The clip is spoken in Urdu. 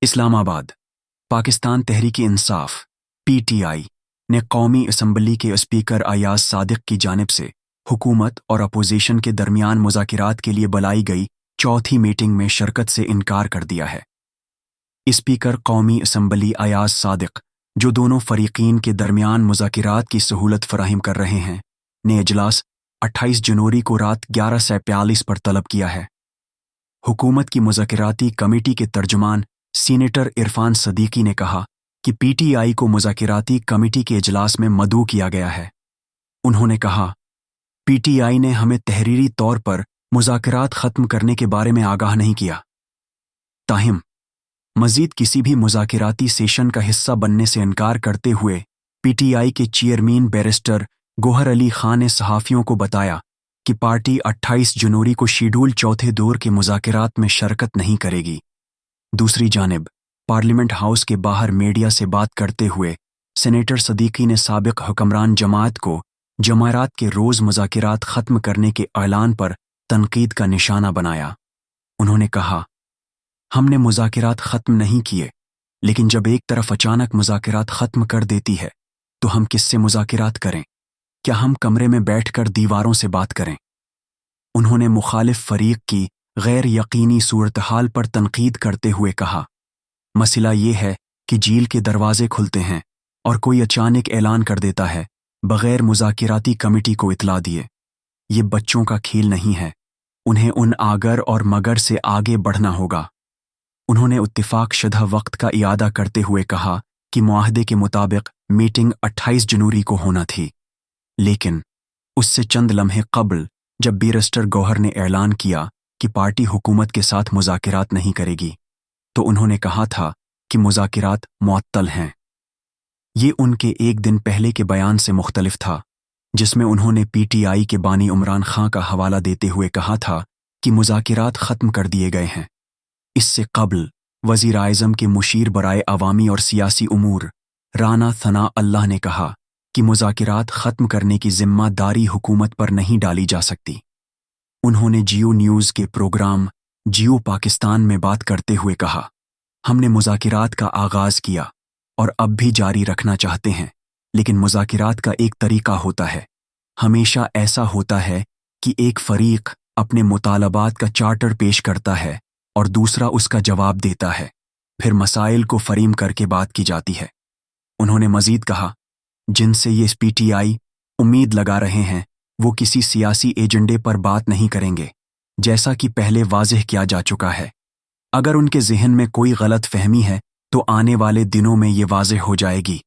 اسلام آباد پاکستان تحریک انصاف PTI نے قومی اسمبلی کے اسپیکر ایاز صادق کی جانب سے حکومت اور اپوزیشن کے درمیان مذاکرات کے لیے بلائی گئی چوتھی میٹنگ میں شرکت سے انکار کر دیا ہے۔ اسپیکر قومی اسمبلی ایاز صادق، جو دونوں فریقین کے درمیان مذاکرات کی سہولت فراہم کر رہے ہیں، نے اجلاس 28 جنوری کو رات 11:42 پر طلب کیا ہے۔ حکومت کی مذاکراتی کمیٹی کے ترجمان سینیٹر عرفان صدیقی نے کہا کہ PTI کو مذاکراتی کمیٹی کے اجلاس میں مدعو کیا گیا ہے۔ انہوں نے کہا، PTI نے ہمیں تحریری طور پر مذاکرات ختم کرنے کے بارے میں آگاہ نہیں کیا۔ تاہم مزید کسی بھی مذاکراتی سیشن کا حصہ بننے سے انکار کرتے ہوئے PTI کے چیئرمین بیرسٹر گوہر علی خان نے صحافیوں کو بتایا کہ پارٹی 28 جنوری کو شیڈول چوتھے دور کے مذاکرات میں شرکت نہیں کرے گی۔ دوسری جانب پارلیمنٹ ہاؤس کے باہر میڈیا سے بات کرتے ہوئے سینیٹر صدیقی نے سابق حکمران جماعت کو جمعرات کے روز مذاکرات ختم کرنے کے اعلان پر تنقید کا نشانہ بنایا۔ انہوں نے کہا، ہم نے مذاکرات ختم نہیں کیے، لیکن جب ایک طرف اچانک مذاکرات ختم کر دیتی ہے تو ہم کس سے مذاکرات کریں؟ کیا ہم کمرے میں بیٹھ کر دیواروں سے بات کریں؟ انہوں نے مخالف فریق کی غیر یقینی صورتحال پر تنقید کرتے ہوئے کہا، مسئلہ یہ ہے کہ جیل کے دروازے کھلتے ہیں اور کوئی اچانک اعلان کر دیتا ہے بغیر مذاکراتی کمیٹی کو اطلاع دیے۔ یہ بچوں کا کھیل نہیں ہے، انہیں ان آگر اور مگر سے آگے بڑھنا ہوگا۔ انہوں نے اتفاق شدہ وقت کا اعادہ کرتے ہوئے کہا کہ معاہدے کے مطابق میٹنگ 28 جنوری کو ہونا تھی، لیکن اس سے چند لمحے قبل جب بیرسٹر گوہر نے اعلان کیا کہ پارٹی حکومت کے ساتھ مذاکرات نہیں کرے گی، تو انہوں نے کہا تھا کہ مذاکرات معطل ہیں۔ یہ ان کے ایک دن پہلے کے بیان سے مختلف تھا، جس میں انہوں نے PTI کے بانی عمران خان کا حوالہ دیتے ہوئے کہا تھا کہ مذاکرات ختم کر دیے گئے ہیں۔ اس سے قبل وزیر اعظم کے مشیر برائے عوامی اور سیاسی امور رانا ثناء اللہ نے کہا کہ مذاکرات ختم کرنے کی ذمہ داری حکومت پر نہیں ڈالی جا سکتی۔ انہوں نے جیو نیوز کے پروگرام جیو پاکستان میں بات کرتے ہوئے کہا، ہم نے مذاکرات کا آغاز کیا اور اب بھی جاری رکھنا چاہتے ہیں، لیکن مذاکرات کا ایک طریقہ ہوتا ہے۔ ہمیشہ ایسا ہوتا ہے کہ ایک فریق اپنے مطالبات کا چارٹر پیش کرتا ہے اور دوسرا اس کا جواب دیتا ہے، پھر مسائل کو فریم کر کے بات کی جاتی ہے۔ انہوں نے مزید کہا، جن سے یہ PTI امید لگا رہے ہیں وہ کسی سیاسی ایجنڈے پر بات نہیں کریں گے، جیسا کہ پہلے واضح کیا جا چکا ہے۔ اگر ان کے ذہن میں کوئی غلط فہمی ہے تو آنے والے دنوں میں یہ واضح ہو جائے گی۔